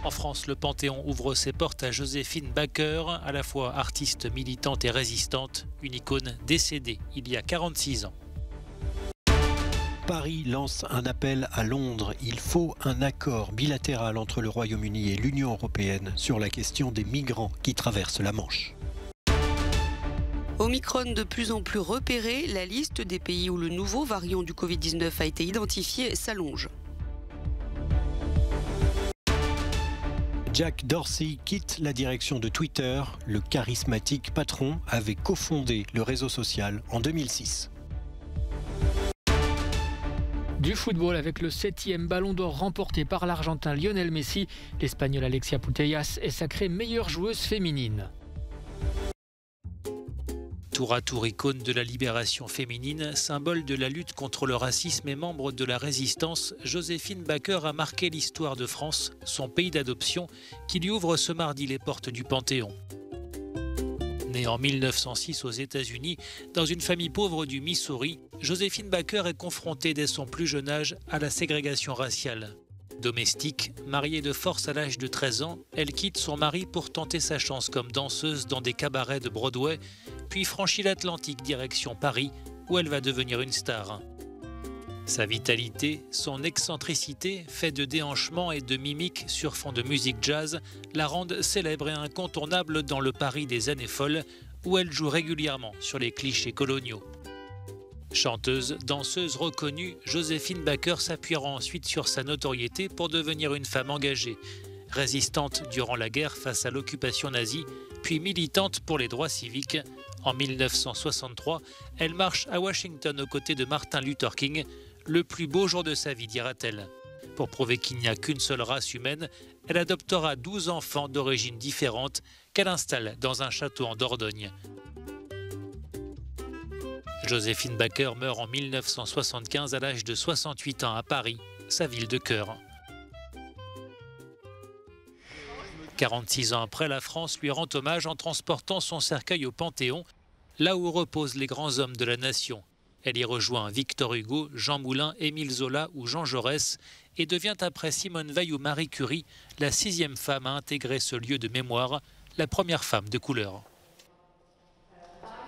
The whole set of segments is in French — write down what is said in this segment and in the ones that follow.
En France, le Panthéon ouvre ses portes à Joséphine Baker, à la fois artiste militante et résistante, une icône décédée il y a 46 ans. Paris lance un appel à Londres. Il faut un accord bilatéral entre le Royaume-Uni et l'Union européenne sur la question des migrants qui traversent la Manche. Omicron de plus en plus repéré, la liste des pays où le nouveau variant du Covid-19 a été identifié s'allonge. Jack Dorsey quitte la direction de Twitter. Le charismatique patron avait cofondé le réseau social en 2006. Du football avec le 7e ballon d'or remporté par l'Argentin Lionel Messi. L'Espagnole Alexia Putellas est sacrée meilleure joueuse féminine. Tour à tour icône de la libération féminine, symbole de la lutte contre le racisme et membre de la résistance, Joséphine Baker a marqué l'histoire de France, son pays d'adoption, qui lui ouvre ce mardi les portes du Panthéon. Née en 1906 aux États-Unis, dans une famille pauvre du Missouri, Joséphine Baker est confrontée dès son plus jeune âge à la ségrégation raciale. Domestique, mariée de force à l'âge de 13 ans, elle quitte son mari pour tenter sa chance comme danseuse dans des cabarets de Broadway, puis franchit l'Atlantique direction Paris, où elle va devenir une star. Sa vitalité, son excentricité, fait de déhanchements et de mimiques sur fond de musique jazz, la rendent célèbre et incontournable dans le Paris des années folles, où elle joue régulièrement sur les clichés coloniaux. Chanteuse, danseuse reconnue, Joséphine Baker s'appuiera ensuite sur sa notoriété pour devenir une femme engagée. Résistante durant la guerre face à l'occupation nazie, puis militante pour les droits civiques, en 1963, elle marche à Washington aux côtés de Martin Luther King, le plus beau jour de sa vie, dira-t-elle. Pour prouver qu'il n'y a qu'une seule race humaine, elle adoptera 12 enfants d'origines différentes qu'elle installe dans un château en Dordogne. Joséphine Baker meurt en 1975 à l'âge de 68 ans à Paris, sa ville de cœur. 46 ans après, la France lui rend hommage en transportant son cercueil au Panthéon, là où reposent les grands hommes de la nation. Elle y rejoint Victor Hugo, Jean Moulin, Émile Zola ou Jean Jaurès et devient après Simone Veil ou Marie Curie la 6e femme à intégrer ce lieu de mémoire, la première femme de couleur.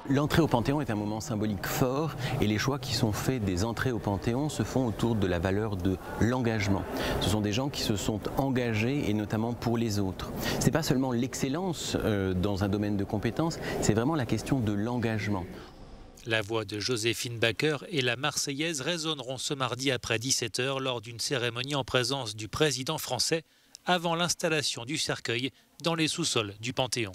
L'entrée au Panthéon est un moment symbolique fort et les choix qui sont faits des entrées au Panthéon se font autour de la valeur de l'engagement. Ce sont des gens qui se sont engagés et notamment pour les autres. Ce n'est pas seulement l'excellence dans un domaine de compétences, c'est vraiment la question de l'engagement. La voix de Joséphine Baker et la Marseillaise résonneront ce mardi après 17 h lors d'une cérémonie en présence du président français avant l'installation du cercueil dans les sous-sols du Panthéon.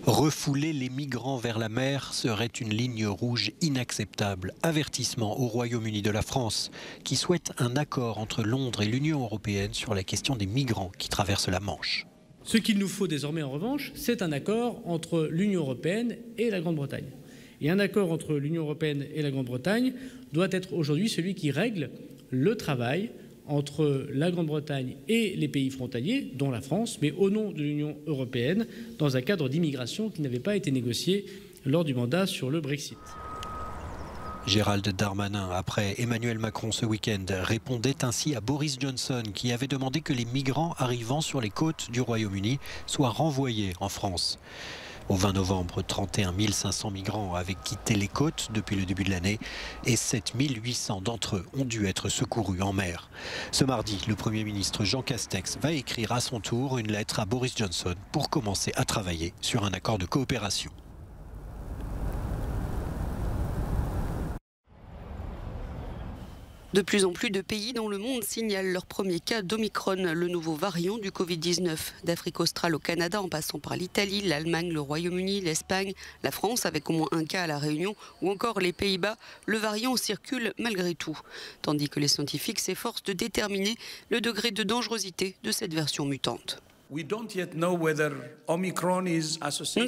Refouler les migrants vers la mer serait une ligne rouge inacceptable. Avertissement au Royaume-Uni de la France, qui souhaite un accord entre Londres et l'Union européenne sur la question des migrants qui traversent la Manche. Ce qu'il nous faut désormais, en revanche, c'est un accord entre l'Union européenne et la Grande-Bretagne. Et un accord entre l'Union européenne et la Grande-Bretagne doit être aujourd'hui celui qui règle le travail entre la Grande-Bretagne et les pays frontaliers, dont la France, mais au nom de l'Union européenne, dans un cadre d'immigration qui n'avait pas été négocié lors du mandat sur le Brexit. Gérald Darmanin, après Emmanuel Macron ce week-end, répondait ainsi à Boris Johnson qui avait demandé que les migrants arrivant sur les côtes du Royaume-Uni soient renvoyés en France. Au 20 novembre, 31 500 migrants avaient quitté les côtes depuis le début de l'année et 7 800 d'entre eux ont dû être secourus en mer. Ce mardi, le Premier ministre Jean Castex va écrire à son tour une lettre à Boris Johnson pour commencer à travailler sur un accord de coopération. De plus en plus de pays dans le monde signalent leur premier cas d'Omicron, le nouveau variant du Covid-19. D'Afrique australe au Canada, en passant par l'Italie, l'Allemagne, le Royaume-Uni, l'Espagne, la France avec au moins un cas à La Réunion ou encore les Pays-Bas, le variant circule malgré tout. Tandis que les scientifiques s'efforcent de déterminer le degré de dangerosité de cette version mutante. Nous ne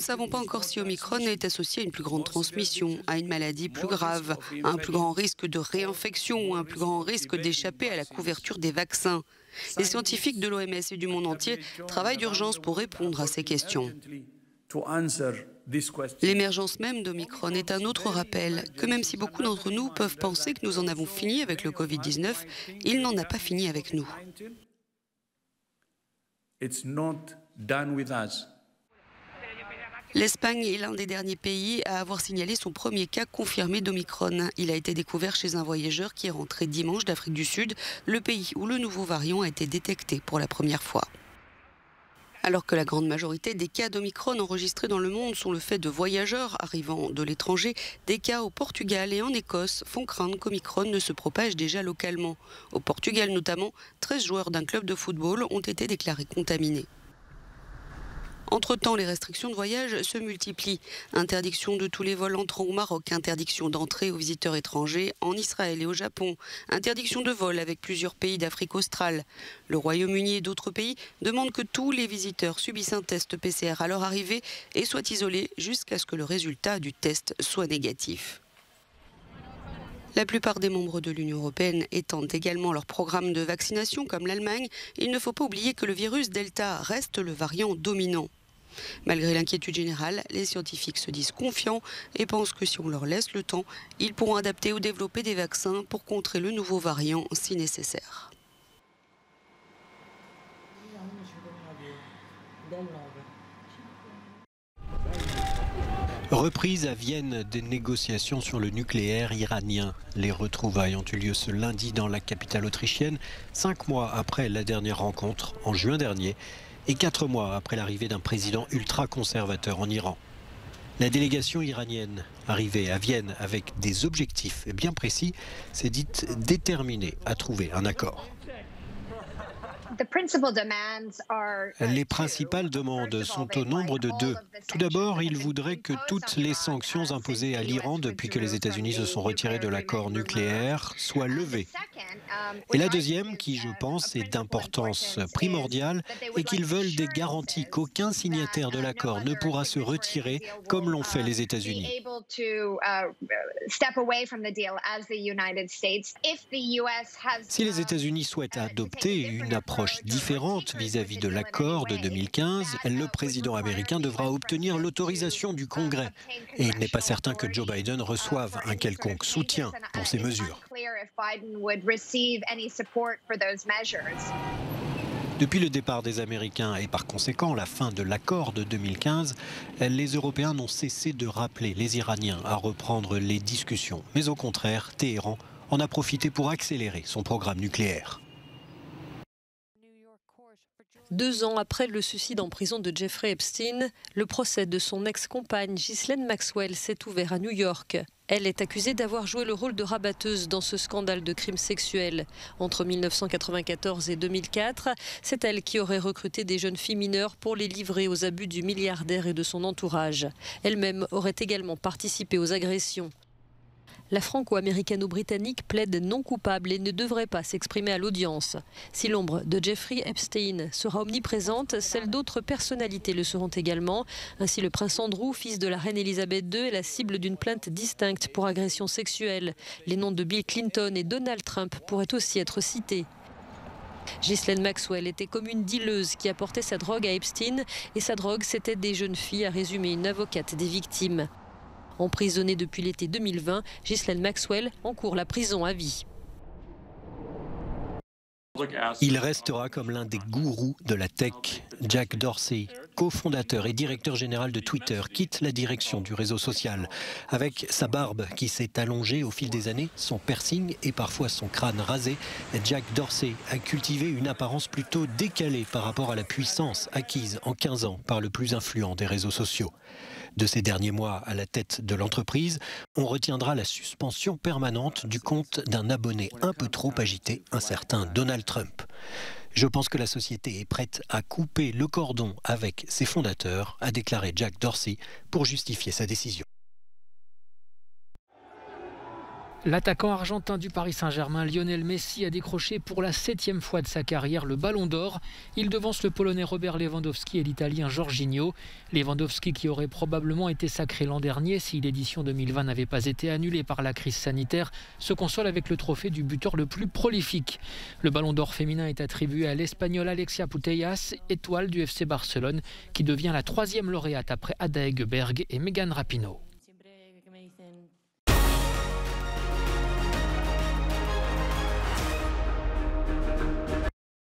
savons pas encore si Omicron est associé à une plus grande transmission, à une maladie plus grave, à un plus grand risque de réinfection ou à un plus grand risque d'échapper à la couverture des vaccins. Les scientifiques de l'OMS et du monde entier travaillent d'urgence pour répondre à ces questions. L'émergence même d'Omicron est un autre rappel que même si beaucoup d'entre nous peuvent penser que nous en avons fini avec le Covid-19, il n'en a pas fini avec nous. L'Espagne est l'un des derniers pays à avoir signalé son premier cas confirmé d'Omicron. Il a été découvert chez un voyageur qui est rentré dimanche d'Afrique du Sud, le pays où le nouveau variant a été détecté pour la première fois. Alors que la grande majorité des cas d'Omicron enregistrés dans le monde sont le fait de voyageurs arrivant de l'étranger, des cas au Portugal et en Écosse font craindre qu'Omicron ne se propage déjà localement. Au Portugal notamment, 13 joueurs d'un club de football ont été déclarés contaminés. Entre-temps, les restrictions de voyage se multiplient. Interdiction de tous les vols entrant au Maroc, interdiction d'entrée aux visiteurs étrangers en Israël et au Japon, interdiction de vol avec plusieurs pays d'Afrique australe. Le Royaume-Uni et d'autres pays demandent que tous les visiteurs subissent un test PCR à leur arrivée et soient isolés jusqu'à ce que le résultat du test soit négatif. La plupart des membres de l'Union européenne étendent également leur programme de vaccination, comme l'Allemagne. Il ne faut pas oublier que le virus Delta reste le variant dominant. Malgré l'inquiétude générale, les scientifiques se disent confiants et pensent que si on leur laisse le temps, ils pourront adapter ou développer des vaccins pour contrer le nouveau variant si nécessaire. Reprise à Vienne des négociations sur le nucléaire iranien. Les retrouvailles ont eu lieu ce lundi dans la capitale autrichienne, 5 mois après la dernière rencontre, en juin dernier, et 4 mois après l'arrivée d'un président ultra-conservateur en Iran. La délégation iranienne, arrivée à Vienne avec des objectifs bien précis, s'est dite déterminée à trouver un accord. Les principales demandes sont au nombre de 2. Tout d'abord, ils voudraient que toutes les sanctions imposées à l'Iran depuis que les États-Unis se sont retirés de l'accord nucléaire soient levées. Et la deuxième, qui je pense est d'importance primordiale, est qu'ils veulent des garanties qu'aucun signataire de l'accord ne pourra se retirer comme l'ont fait les États-Unis. Si les États-Unis souhaitent adopter une approche différente vis-à-vis de l'accord de 2015, le président américain devra obtenir l'autorisation du Congrès. Et il n'est pas certain que Joe Biden reçoive un quelconque soutien pour ces mesures. Depuis le départ des Américains et par conséquent la fin de l'accord de 2015, les Européens n'ont cessé de rappeler les Iraniens à reprendre les discussions. Mais au contraire, Téhéran en a profité pour accélérer son programme nucléaire. 2 ans après le suicide en prison de Jeffrey Epstein, le procès de son ex-compagne Ghislaine Maxwell s'est ouvert à New York. Elle est accusée d'avoir joué le rôle de rabatteuse dans ce scandale de crimes sexuels. Entre 1994 et 2004, c'est elle qui aurait recruté des jeunes filles mineures pour les livrer aux abus du milliardaire et de son entourage. Elle-même aurait également participé aux agressions. La franco-américano-britannique plaide non coupable et ne devrait pas s'exprimer à l'audience. Si l'ombre de Jeffrey Epstein sera omniprésente, celle d'autres personnalités le seront également. Ainsi, le prince Andrew, fils de la reine Elisabeth II, est la cible d'une plainte distincte pour agression sexuelle. Les noms de Bill Clinton et Donald Trump pourraient aussi être cités. Ghislaine Maxwell était comme une dealeuse qui apportait sa drogue à Epstein, et sa drogue, c'était des jeunes filles, a résumé une avocate des victimes. Emprisonnée depuis l'été 2020, Ghislaine Maxwell encourt la prison à vie. Il restera comme l'un des gourous de la tech. Jack Dorsey, cofondateur et directeur général de Twitter, quitte la direction du réseau social. Avec sa barbe qui s'est allongée au fil des années, son piercing et parfois son crâne rasé, Jack Dorsey a cultivé une apparence plutôt décalée par rapport à la puissance acquise en 15 ans par le plus influent des réseaux sociaux. De ces derniers mois à la tête de l'entreprise, on retiendra la suspension permanente du compte d'un abonné un peu trop agité, un certain Donald Trump. Je pense que la société est prête à couper le cordon avec ses fondateurs, a déclaré Jack Dorsey pour justifier sa décision. L'attaquant argentin du Paris Saint-Germain, Lionel Messi, a décroché pour la 7e fois de sa carrière le Ballon d'Or. Il devance le Polonais Robert Lewandowski et l'Italien Jorginho. Lewandowski, qui aurait probablement été sacré l'an dernier si l'édition 2020 n'avait pas été annulée par la crise sanitaire, se console avec le trophée du buteur le plus prolifique. Le Ballon d'Or féminin est attribué à l'Espagnole Alexia Putellas, étoile du FC Barcelone, qui devient la 3e lauréate après Ada Hegerberg et Megan Rapinoe.